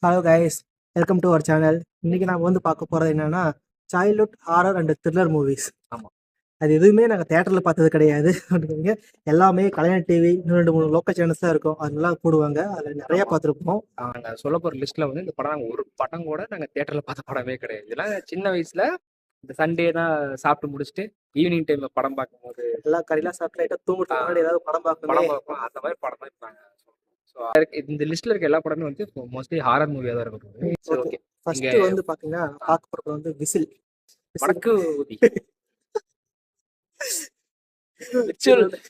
Hello guys, welcome to our channel. இன்னைக்கு நாம வந்து பார்க்க போறது என்னன்னா childhood horror and thriller movies. ஆமா. அது எதுவுமே நாங்கள் தேட்டரில் பார்த்தது கிடையாது. அப்படிங்க எல்லாமே கலைஞர் டிவி, இன்னும் 2 3 லோக்கல் சேனல்ஸ் தான் இருக்கும். அதெல்லாம் போடுவாங்க. அதில் நிறைய ஆமா. பார்த்துருப்போம். நாங்க சொல்லப் போற லிஸ்ட்ல வந்து இந்த படம் நாங்க ஒரு படம் கூட நாங்க தியேட்டர்ல பார்த்த படமே கிடையாது. இதெல்லாம் சின்ன வயசுல இந்த சண்டே தான் சாப்பிட்டு முடிச்சுட்டு ஈவினிங் டைம்ல படம் பார்க்கும்போது எல்லா கறிலாம் சாப்பிட்டு லைட்டாக தூங்குறதுக்கு முன்னாடி ஏதாவது படம் பார்க்கணுமே. படம் பார்ப்போம். அந்த மாதிரி படம் தான் இப்ப நாங்க சொல்றோம். இந்த லிஸ்ட்ல இருக்க எல்லா படமே வந்து மோஸ்ட்லி ஹாரர் மூவியா தான் இருக்கும். சரி, ஓகே. ஃபர்ஸ்ட் இங்க வந்து பார்த்தீங்கன்னா பார்க்க போகிறது வந்து விசில். வடக்கு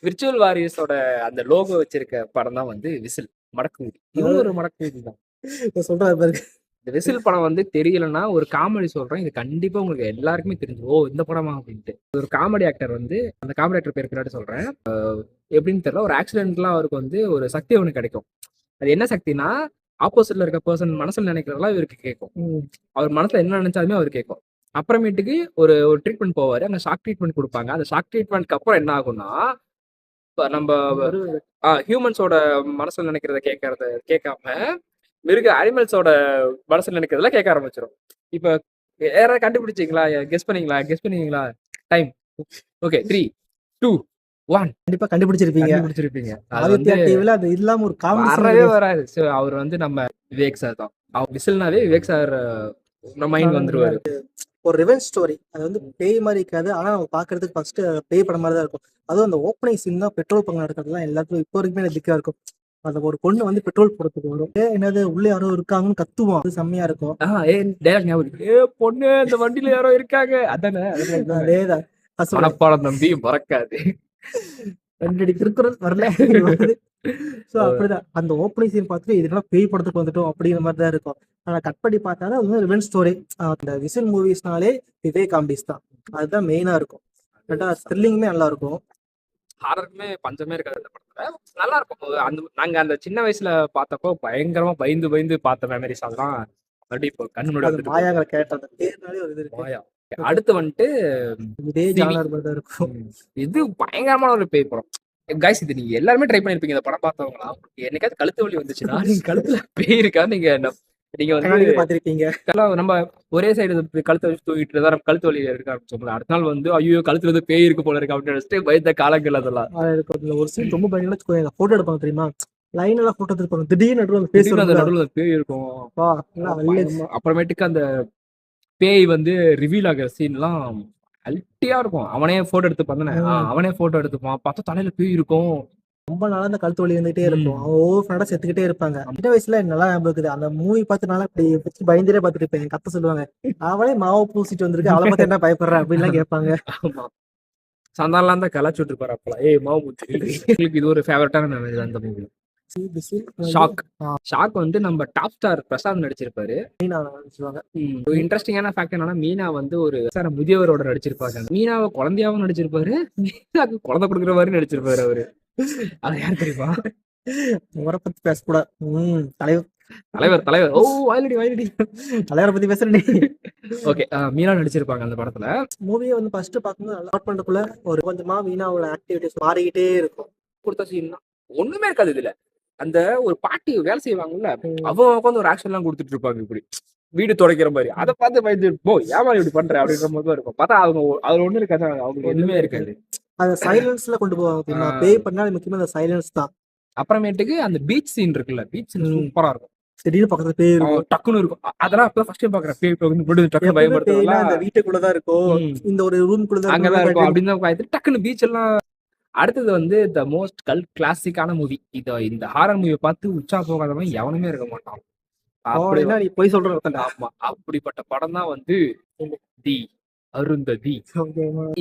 விர்ச்சுவல் வாரியர்ஸோட அந்த லோகோ வச்சிருக்க படம் தான் வந்து விசில் மடக்கு ஊதி. இதுவும் ஒரு மடக்கு ஊதி தான். சொல்கிறாரு பாருங்க. இந்த விசில் படம் வந்து தெரியலன்னா ஒரு காமெடி சொல்றேன், இது கண்டிப்பா உங்களுக்கு எல்லாருக்குமே தெரிஞ்சு ஓ இந்த படமா அப்படின்ட்டு. ஒரு காமெடி ஆக்டர் வந்து அந்த காமெடி ஆக்டர் பேர் பின்னாடி சொல்றேன். எப்படின்னு தெரியல, ஒரு ஆக்சிடென்ட்லாம் அவருக்கு வந்து ஒரு சக்தி அவனுக்கு கிடைக்கும். அது என்ன சக்தினா, ஆப்போசிட்ல இருக்க பர்சன் மனசுல நினைக்கிறதெல்லாம் இவருக்கு கேட்கும். அவர் மனசுல என்ன நினைச்சாலுமே அவர் கேட்கும். அப்புறமேட்டுக்கு ஒரு ஒரு ட்ரீட்மெண்ட் போவாரு. அங்க ஷாக் ட்ரீட்மெண்ட் கொடுப்பாங்க. அந்த ஷாக் ட்ரீட்மெண்ட்க்கு அப்புறம் என்ன ஆகும்னா, நம்ம ஹியூமன்ஸோட மனசுல நினைக்கிறத கேட்காம மிருக அனிமல்ஸோட மனசுல நினைக்கிறதெல்லாம் கேட்க ஆரம்பிச்சிடும். இப்ப யாராவது கண்டுபிடிச்சிங்களா? கெஸ் பண்ணீங்களா? டைம். ஓகே, 3 2 1 கண்டிப்பா கண்டுபிடிச்சிருப்பீங்க. அது வந்து டிவில அது இல்லாம ஒரு வரவே காமெடி வராது. ஸோ அவர் வந்து நம்ம விவேக் சார் தான். அவர் விசில்னாவே விவேக் சார் நம்ம மைண்ட் வந்துருவாரு. ஒரு ரிவெஞ்ச் ஸ்டோரி. அது வந்து பேய் மாதிரி இருக்காது. ஆனா நம்ம பாக்குறதுக்கு ஃபர்ஸ்ட் பேய் படம் மாதிரி தான் இருக்கும். அதுவும் அந்த ஓப்பனிங் சீன் தான் பெட்ரோல் பங்க் நடக்கிறதுலாம் எல்லாத்துக்கும் இப்போ வரைக்குமே திக்கா இருக்கும். அந்த ஒரு பொண்ணு வந்து பெட்ரோல் போடுறதுக்கு வரும். என்னது உள்ள யாரோ இருக்காங்கன்னு கத்துவோம். அது செம்மையா இருக்கும். டைலாக் ஞாபகம். பொண்ணு இந்த வண்டியில யாரோ இருக்காங்க. அதானே அதேதான். மனப்பாடம் தம்பி மறக்காது. 2 அடி திருக்குறள் வரல. ஸோ அப்படிதான் அந்த ஓப்பனிங் சீன் பார்த்துட்டு இதுக்கெல்லாம் பேய் படத்துக்கு வந்துட்டோம் அப்படிங்கிற மாதிரி தான் இருக்கும். ஆனால் கட் பண்ணி பார்த்தா அது வந்து ரிவெஞ்ச் ஸ்டோரி. அந்த விசில் மூவிஸ்னாலே விவேக் காமெடிஸ் தான். அதுதான் மெயினாக இருக்கும். கரெக்டாக த்ரில்லிங்குமே நல்லா இருக்கும். ஹாரருக்குமே பஞ்சமே இருக்காது அந்த படத்துல. நல்லா இருக்கும். நாங்க அந்த சின்ன வயசுல பார்த்தப்போ பயங்கரமா பயந்து பார்த்த மெமரிஸ் அதெல்லாம் மறுபடியும் இப்போ கண்ணு முன்னாடி மாயாங்கிற கேரக்டர் அந்த பேர்னாலே ஒரு இது இருக்கு. மாயா. அடுத்து வந்துட்டு இதே ஜானர் மாதிரி தான் இருக்கும். இது பயங்கரமான ஒரு பேய் படம். கைஸ், இது நீங்க எல்லாருமே ட்ரை பண்ணிருப்பீங்க. இந்த படம் பார்த்தவங்களா என்னைக்காவது கழுத்து வலி வந்துச்சுன்னா நீங்க கழுத்துல பேய் இருக்கா நீங்க வந்து பார்த்திருப்பீங்க. நம்ம ஒரே சைடு கழுத்தை வச்சு தூங்கிட்டு இருந்தா நம்ம கழுத்து வலி இருக்க ஆரம்பிச்சோம்ல. அடுத்த நாள் வந்து ஐயோ கழுத்துல இருந்து பேய் இருக்கு போல இருக்கு அப்படின்னு நினைச்சிட்டு பயந்த காலங்கள் அதெல்லாம். ஒரு சீன் ரொம்ப பயங்கரமா போட்டோ எடுப்பாங்க தெரியுமா? லைன் எல்லாம் போட்டோ எடுப்பாங்க. திடீர்னு நடுவில் பேய் இருக்கும். அப்புறமேட்டுக்கு அந்த பேய் வந்து ரிவீல் ஆகிற சீன்லாம் அல்ட்டியா இருக்கும். அவனே போட்டோ எடுத்துப்பான். பார்த்தா தலையில பேய் இருக்கும். ரொம்ப நாளா அந்த கழுத்து வலி வந்துகிட்டே இருக்கும். அவங்க ஒவ்வொரு ஃப்ரெண்டா செத்துக்கிட்டே இருப்பாங்க. சின்ன வயசுல நல்லா ஞாபகம் இருக்குது. அந்த மூவி பார்த்துனால இப்படி பயந்துட்டே பார்த்துட்டு இருப்பேன். கத்த சொல்லுவாங்க, அவளே மாவு பூசிட்டு வந்திருக்கு, அவளை பார்த்து என்ன பயப்படுற அப்படின்லாம் கேட்பாங்க. ஆமா, சந்தாலாம் தான் கலாச்சுட்டு இருப்பாரு அப்பலாம். மாவு பூச்சி. உங்களுக்கு இது ஒரு ஃபேவரட்டான மெமரி தான் இந்த மூவி. ஷாக் வந்து நம்ம டாப் ஸ்டார் பிரசாத் நடிச்சிருப்பாரு. இன்ட்ரெஸ்டிங்கான ஃபேக்ட் என்னன்னா, மீனா வந்து ஒரு முதியவரோட நடிச்சிருப்பாங்க. மீனாவை குழந்தையாவும் நடிச்சிருப்பாரு, மீனாவுக்கு குழந்தை கொடுக்குற மாதிரி நடிச்சிருப்பாரு அவரு. அது யாரு தெரியுமா? அவரை பத்தி பேசக்கூடாது. தலைவர் ஓ வயலடி தலைவரை பத்தி பேசுறேன். ஓகே, மீனா நடிச்சிருப்பாங்க அந்த படத்துல. மூவியை வந்து ஃபர்ஸ்ட் பார்க்கும்போது நல்லா பண்றதுக்குள்ள ஒரு கொஞ்சமா மீனாவோட ஆக்டிவிட்டிஸ் மாறிக்கிட்டே இருக்கும். கொடுத்த சீன் ஒண்ணுமே இருக்காது இதுல. அந்த ஒரு பாட்டி வேலை செய்வாங்கல்ல, அவங்க உட்காந்து ஒரு ஆக்ஷன் எல்லாம் கொடுத்துட்டு இருப்பாங்க, இப்படி வீடு துடைக்கிற மாதிரி. அதை பார்த்து பயந்து ஏமா இப்படி பண்ற அப்படின்ற மாதிரி தான் இருக்கும். பார்த்தா அவங்க அதுல ஒண்ணு இருக்காது, அவங்களுக்கு எதுவுமே இருக்காது. அந்த சைலன்ஸ்ல கொண்டு போவாங்க. பேய் பண்ணாலும் முக்கியமா அந்த சைலன்ஸ் தான். அப்புறமேட்டுக்கு அந்த பீச் சீன் இருக்குல்ல, பீச் சீன் சூப்பரா இருக்கும். திடீர்னு பக்கத்துல பேய் டக்குன்னு இருக்கும். அதெல்லாம் அப்ப ஃபர்ஸ்ட் டைம் பாக்குறேன். பேய் டக்குன்னு பயப்படுறதுல அந்த வீட்டுக்குள்ளதான் இருக்கும், இந்த ஒரு ரூம்குள்ளதான் அங்கதான் இருக்கும் அப்படின்னு தான் பார்த்து டக்குன்னு பீச் எல்லாம். அடுத்தது வந்து த மோஸ்ட் கிளாசிக்கான மூவி. இந்த ஹாரர் மூவியை பார்த்து உச்சா போகாதவன் எவனுமே இருக்க மாட்டான். நீ போய் சொல்ற. ஆமா, அப்படிப்பட்ட படம் தான் வந்து தி அருந்ததி.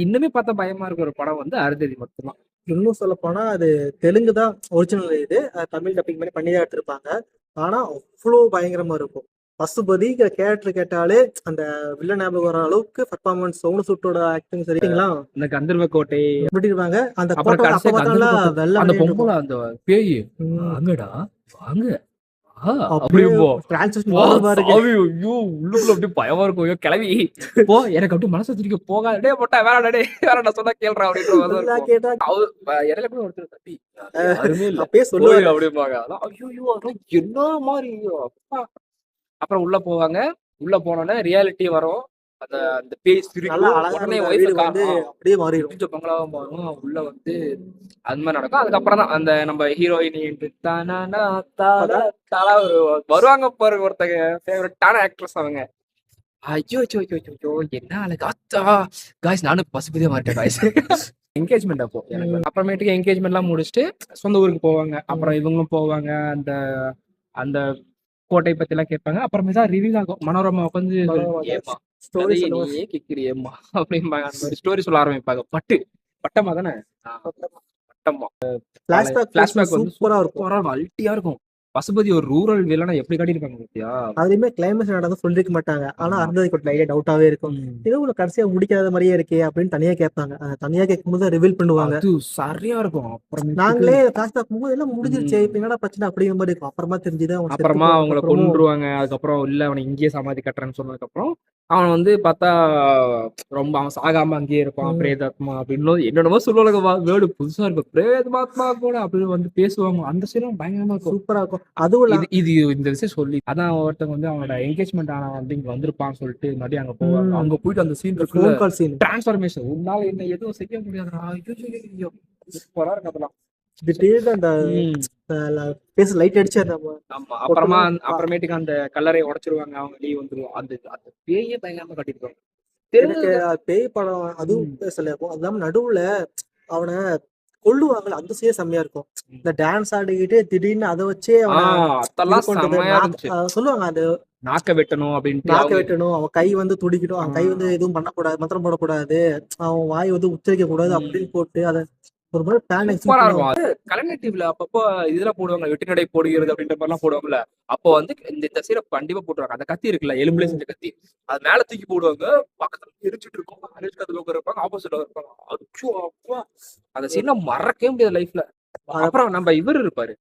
இன்னுமே பார்த்தா பயமா இருக்கிற ஒரு படம் வந்து அருந்ததி மட்டும்தான். இன்னும் சொல்ல போனா அது தெலுங்கு தான் ஒரிஜினல். இது தமிழ் டப்பிங் மாதிரி பண்ணிதான் எடுத்திருப்பாங்க. ஆனா அவ்வளோ பயங்கரமா இருக்கும். பசுபதிங்கிற கேரக்டர் கேட்டாலே அந்த வில்லன் ஞாபகம் வர அளவுக்கு பர்ஃபார்மன்ஸ், சவுண்ட் சூட்டோட ஆக்டிங் சரிங்களா? இந்த கந்தர்வ கோட்டை எப்படி இருப்பாங்க அந்த அந்த பொம்பளை அந்த பேய் வாங்கடா வாங்க பயமா இருக்கும். கிளவி போ, எனக்கு அப்படி மனசு வச்சிருக்க போகாத போட்டா வேற சொன்னா கேள்றா அப்படின்ற அப்படிம்பாங்க. என்ன மாதிரி அப்பா அப்புறம் உள்ள போவாங்க. உள்ள போனோடனே ரியாலிட்டி வரும். அந்த அந்த பேய் நல்லா சிரிக்கும். அழகா உடனே இருந்த ஒய்ஃப வீடு வந்து அப்படியே மாறிடும். இடிஞ்ச பங்களாவா மாறும். உள்ள வந்து அந்த மாதிரி நடக்கும். அதுக்கப்புறம் தான் அந்த நம்ம ஹீரோயின் தானா தானா தானா வருவாங்க பாருங்க ஒருத்தங்க ஃபேவரட்டான ஆக்ட்ரஸ் அவங்க. ஐயோ ஐயோ ஐயோ ஐயோ என்ன அழகு அத்தா காய்ஸ் நானும் பசுபதியா மாட்டேன் காய்ஸ். என்கேஜ்மெண்ட் அப்போ எனக்கு அப்புறமேட்டுக்கு என்கேஜ்மெண்ட்லாம் முடிச்சுட்டு சொந்த ஊருக்கு போவாங்க. அப்புறம் இவங்களும் போவாங்க. அந்த அந்த கோட்டை பத்தி எல்லாம் கேட்பாங்க. அப்புறமே தான் ரிவீல் ஆகும். மனோரமா உட்காந்து ஏமா ஸ்டோரி கதையை சொல்லுவாங்க. நீயே கேட்கிறியேம்மா அப்படிம்பாங்க. அந்த மாதிரி ஸ்டோரி சொல்ல ஆரம்பிப்பாங்க. பட்டமா தானே பட்டமா பிளாஷ்பேக் பிளாஷ்பேக் வந்து சூப்பரா இருக்கும். சூப்பரா அல்ட்டியா இருக்கும். பசுபதி ஒரு ரூரல் வில்லனா எப்படி காட்டியிருப்பாங்க பாத்தியா? அதுலயுமே கிளைமேக்ஸ் நடந்து சொல்லிருக்க மாட்டாங்க. ஆனா அருந்ததிக்கு ஒரு லைட்டா டவுட்டாவே இருக்கும். ஏதோ ஒரு கடைசியா முடிக்காத மாதிரியே இருக்கே அப்படின்னு தனியா கேட்பாங்க. தனியா கேட்கும்போது ரிவீல் பண்ணுவாங்க. அது சரியா இருக்கும். அப்புறம் நாங்களே பிளாஷ்பேக் போகும்போது எல்லாம் முடிஞ்சிருச்சே, இப்ப என்னடா பிரச்சனை அப்படிங்கிற மாதிரி இருக்கும். அப்புறமா தெரிஞ்சுதான் அவன் செத்து அப்புறமா போனதுக்கு அவங்கள அப்புறமும் கொன்றுவாங்க. அதுக்கப்புறம் இல்ல அவனை இங்கேயே சமாதி கட்டுறேன்னு சொன்னதுக்கு அப்புறம் அவன் வந்து பார்த்தா ரொம்ப அவன் சாகாம அங்கேயே இருப்பான். பிரேதாத்மா அப்படின்னு என்னென்னமோ சொல்லுவாங்க. வேர்டு புதுசா இருக்கும். பிரேதாத்மா கூட அப்படின்னு வந்து பேசுவாங்க. அந்த சீனும் பயங்கரமா இருக்கும். சூப்பரா இருக்கும். அதுவும் இது இது இந்த விஷயம் சொல்லி அதான் ஒருத்தவங்க வந்து அவனோட என்கேஜ்மெண்ட் ஆன வந்து இங்க வந்திருப்பான்னு சொல்லிட்டு மறுபடியும் அங்க போவாங்க. அங்க போயிட்டு அந்த சீன் இருக்குல்ல ஃபோன் கால் சீன் டிரான்ஸ்ஃபர்மேஷன் உன்னால என்ன எதுவும் செய்ய முடியாதுடா. ஐயோ சூப்பரா இருக்கு அதெல்லாம். திடீர்னு அந்த பேச லைட் அடிச்சு அந்த ஆமா அப்புறமா அப்புறமேட்டுக்கு அந்த கல்லறை உடைச்சிருவாங்க. அவங்க லீவ் வந்துருவோம். அந்த அந்த பேயே பயங்கரமா கட்டிருப்பாங்க. எனக்கு பேய் படம் அதுவும் பேசல. அது இல்லாம நடுவுல அவனை கொல்லுவாங்கல்ல, அந்த சீன் செம்மையா இருக்கும். இந்த டான்ஸ் ஆடிக்கிட்டு திடீர்னு அதை வச்சே அதெல்லாம் செம்மையா இருந்துச்சு. சொல்லுவாங்க அது நாக்க வெட்டணும் அப்படின்ட்டு நாக்க வெட்டணும், அவன் கை வந்து துடிக்கட்டும், அவன் கை வந்து எதுவும் பண்ணக்கூடாது, மந்திரம் போடக்கூடாது, அவன் வாய் வந்து உச்சரிக்க கூடாது அப்படின்னு போட்டு அதை ஒரு மாதிரி பிளான் சூப்பரா இருக்கும். அது கலைஞர் டிவில அப்பப்போ இதுல போடுவாங்க. வெட்டுநடை போடுகிறது அப்படின்ற மாதிரி எல்லாம் போடுவாங்கல்ல. அப்போ வந்து இந்த சீரை கண்டிப்பா போட்டுருவாங்க. அந்த கத்தி இருக்குல்ல எலும்புல செஞ்ச கத்தி அது மேல தூக்கி போடுவாங்க. பக்கத்துல எரிஞ்சிட்டு இருக்கும். அனுஷ்கத்துல இருப்பாங்க. ஆப்போசிட்ல இருப்பாங்க. அச்சோ அப்பா அந்த சீனை மறக்கவே முடியாது லைஃப்ல. அப்புறம் நம்ம இவர் இருப்பாரு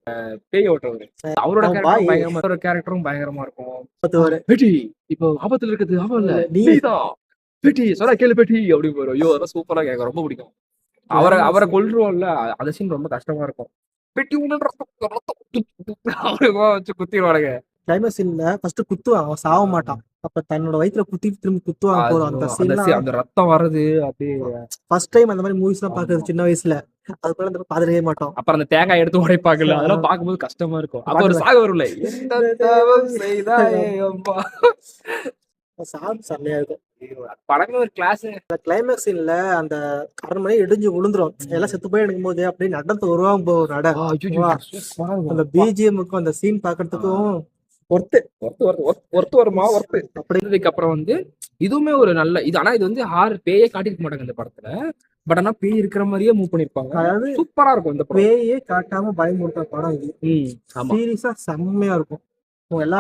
பேய் ஓட்டுறவரு. அவரோட கேரக்டரும் பயங்கரமா ஒரு கேரக்டரும் பயங்கரமா இருக்கும். பெட்டி இப்போ ஆபத்துல இருக்குது. அவன் இல்ல நீதான் பெட்டி சொல்ல கேளு பெட்டி அப்படி போயிடும். ஐயோ அதெல்லாம் சூப்பரா கேட்க ரொம்ப பிடிக்கும். அவரை கொல்றோம்ல அந்த சீன் ரொம்ப கஷ்டமா இருக்கும். பெட்டி வச்சு குத்திடுவானுங்க. கிளைமேக்ஸ் சீன்ல ஃபர்ஸ்ட் குத்துவான், அவன் சாவ மாட்டான். அப்ப தன்னோட வயித்துல குத்தி திரும்பி குத்துவான் போதும். அந்த சீன்ல அந்த ரத்தம் வர்றது அப்படியே ஃபர்ஸ்ட் டைம் அந்த மாதிரி மூவிஸ் எல்லாம் பாக்குறது சின்ன வயசுல. அதுக்குள்ள அந்த பாத்துக்கவே மாட்டோம். அப்புறம் அந்த தேங்காய் எடுத்து உடைப்பாங்கல்ல அதெல்லாம் பார்க்கும்போது கஷ்டமா இருக்கும். அப்ப ஒரு சாக வரும்ல எந்த தவம் செய்தாயே அம்மா சாங் செம்மையா இருக்கும். படமே ஒரு கிளாஸ். அந்த கிளைமேக்ஸ் சீன்ல அந்த அரண்மனை இடிஞ்சு விழுந்துரும். எல்லாம் செத்து போய் எடுக்கும் போது அப்படியே நடந்து வருவாங்க போ நட. அந்த பிஜிஎம்முக்கும் அந்த சீன் பாக்குறதுக்கும் அப்படின்றதுக்கு அப்புறம் வந்து இதுவுமே ஒரு நல்ல இது. ஆனா இது வந்து பேயே காட்டிருக்க மாட்டாங்க இந்த படத்துல. பட் ஆனா பேய் இருக்கிற மாதிரியே மூவ் பண்ணிருப்பாங்க. அதாவது சூப்பரா இருக்கும் இந்த பேயே காட்டாம பயமுறுத்த படம் இது. சீரியஸா செம்மையா இருக்கும்.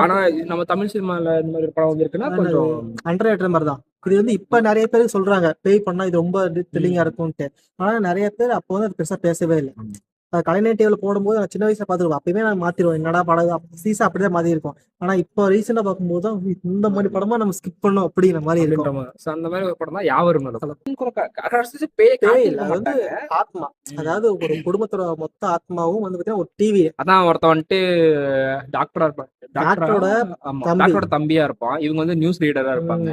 ஆனா நம்ம தமிழ் சினிமால இந்த மாதிரி படம் வந்திருக்குன்னா கொஞ்சம் அண்டர் ரேட்டட் மாதிரி தான். இது வந்து இப்ப நிறைய பேர் சொல்றாங்க பேய் பண்ணா இது ரொம்ப த்ரில்லிங்கா இருக்கும்ட்டு. ஆனா நிறைய பேர் அப்போ வந்து அது பெருசா பேசவே இல்லை. கலைஞர் டிவில போடும்போது நான் சின்ன வயசுல பாத்துருவேன். அப்பயுமே நான் மாத்திருவேன். என்னடா படம் சீசா அப்படிதான் மாறி இருக்கும். ஆனா இப்போ ரீசெண்டா பார்க்கும்போது இந்த மாதிரி படமா நம்ம ஸ்கிப் பண்ணோம் அப்படிங்கிற மாதிரி இருக்கும். அந்த மாதிரி ஒரு படம் தான் யாவரும் ஆத்மா. அதாவது ஒரு குடும்பத்தோட மொத்த ஆத்மாவும் வந்து பாத்தீங்கன்னா ஒரு டிவி. அதான் ஒருத்த வந்துட்டு டாக்டரா இருப்பான். டாக்டரோட தம்பியா இருப்பான். இவங்க வந்து நியூஸ் ரீடரா இருப்பாங்க.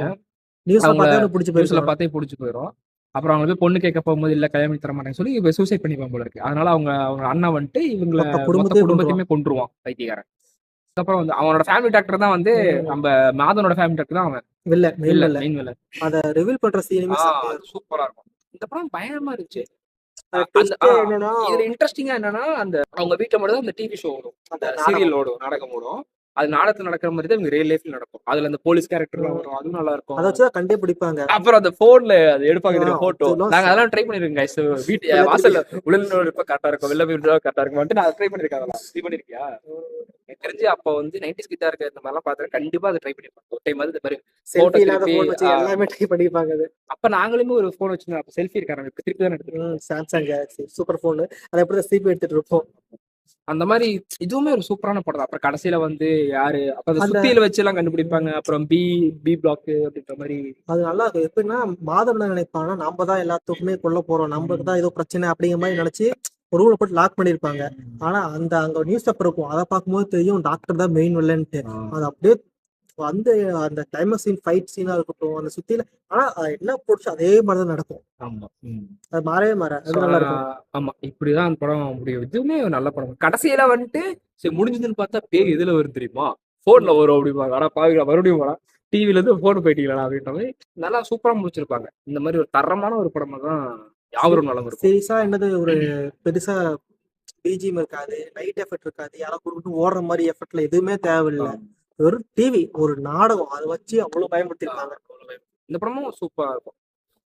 நியூஸ்ல பார்த்தே பிடிச்சி போயிடும். அப்புறம் அவங்க பொண்ணு கேட்க போகும்போது இல்ல கல்யாணம் தர மாட்டேன்னு சொல்லி இவ சூசைட் பண்ணிப்பான் போல இருக்கு. அதனால அவங்க அண்ணா வந்துட்டு இவங்களை குடும்பத்தையுமே கொன்றுவான் பைத்தியக்காரன். அப்புறம் வந்து அவனோட ஃபேமிலி டாக்டர் தான் வந்து நம்ம மாதனோட ஃபேமிலி டாக்டர் தான் அவன். இல்ல அத ரிவீல் பண்ற சீன் சூப்பரா இருக்கும். இந்த படம் பயங்கரமா இருந்துச்சு. இதுல இன்ட்ரெஸ்டிங்கா என்னன்னா அந்த அவங்க வீட்டுல மட்டும் அந்த டிவி ஷோ ஓடும், அந்த சீரியல் ஓடும், நாடகம் ஓடும். அது நாடகத்துல நடக்கிற மாதிரி தான் ரியல் லைஃப்ல நடக்கும். அதுல அந்த போலீஸ் கேரக்டர்லாம் வரும். அதுவும் நல்லா இருக்கும். அதை வச்சு கண்டே பிடிப்பாங்க. அப்புறம் அந்த போன்ல அது எடுப்பாங்க தெரியும் போட்டோ. நாங்க அதெல்லாம் ட்ரை பண்ணிருக்கோம் கைஸ். வீட்டு வாசல்ல உள்ள இருப்ப கரெக்டா இருக்கும், வெளில போய் கரெக்டா இருக்கும். நான் ட்ரை பண்ணிருக்கேன். அதெல்லாம் ட்ரை பண்ணிருக்கியா? எனக்கு தெரிஞ்சு அப்ப வந்து 90s கிட்டா இருக்க இந்த மாதிரிலாம் பார்த்தா கண்டிப்பா அதை ட்ரை பண்ணிருப்பாங்க. ஒரு டைம் வந்து இந்த மாதிரி செல்ஃபி இல்லாத போன் வச்சு எல்லாமே ட்ரை பண்ணிருப்பாங்க. அப்ப நாங்களுமே ஒரு போன் வச்சிருந்தோம். அப்ப செல்ஃபி இருக்காங்க. திருப்பி தான் எடுத்துருக்கோம். Samsung Galaxy super phone. அதை எப்படி திருப்பி எடுத்துட்டு இருப்போம். அந்த மாதிரி இதுவுமே ஒரு சூப்பரான படம் தான். அப்புறம் கடைசியில வந்து யாரு அப்ப அந்த சுத்தியில வச்சு எல்லாம் கண்டுபிடிப்பாங்க. அப்புறம் பி பிளாக் அப்படின்ற மாதிரி அது நல்லா இருக்கும். எப்படின்னா மாதவன் நினைப்பாங்கன்னா நம்ம தான் எல்லாத்துக்குமே கொல்ல போறோம், நம்மளுக்கு தான் ஏதோ பிரச்சனை அப்படிங்கிற மாதிரி நினைச்சு ஒரு ரூலை போட்டு லாக் பண்ணிருப்பாங்க. ஆனா அங்க நியூஸ் பேப்பர் இருக்கும். அதை பார்க்கும்போது தெரியும் டாக்டர் தான் மெயின் வில்லன்ட்டு. அது அப்படியே அந்த அந்த கிளைமேக்ஸ் சீன், ஃபைட் சீனா இருக்கட்டும், அந்த சுத்தில ஆனா என்ன போடுச்சோ அதே மாதிரி தான் நடக்கும். ஆமா. அது மாறவே மாறாது. அது நல்லா இருக்கும். ஆமா. இப்படிதான் அந்த படம் முடியும். இதுவுமே ஒரு நல்ல படம். கடைசியில வந்துட்டு சரி முடிஞ்சதுன்னு பார்த்தா பேய் எதுல வரும் தெரியுமா? ஃபோன்ல வரும் அப்படிம்பாங்க. ஆனா பாவிங்களா மறுபடியும் போனா டிவில இருந்து ஃபோன் போயிட்டீங்களா அப்படின்ற மாதிரி நல்லா சூப்பரா முடிச்சிருப்பாங்க. இந்த மாதிரி ஒரு தரமான ஒரு படமா தான் யாவரும் நலம் இருக்கும். சீரியஸா என்னது ஒரு பெருசா பிஜிஎம் இருக்காது, லைட் எஃபெக்ட் இருக்காது, யாரோ குடுக்குட்டு ஓடுற மாதிரி எஃபெக்ட்ல எதுவுமே தேவையில்ல. வெறும் டிவி ஒரு நாடகம் அதை வச்சு அவ்வளவு பயன்படுத்திருக்காங்க. இந்த படமும் சூப்பரா இருக்கும்.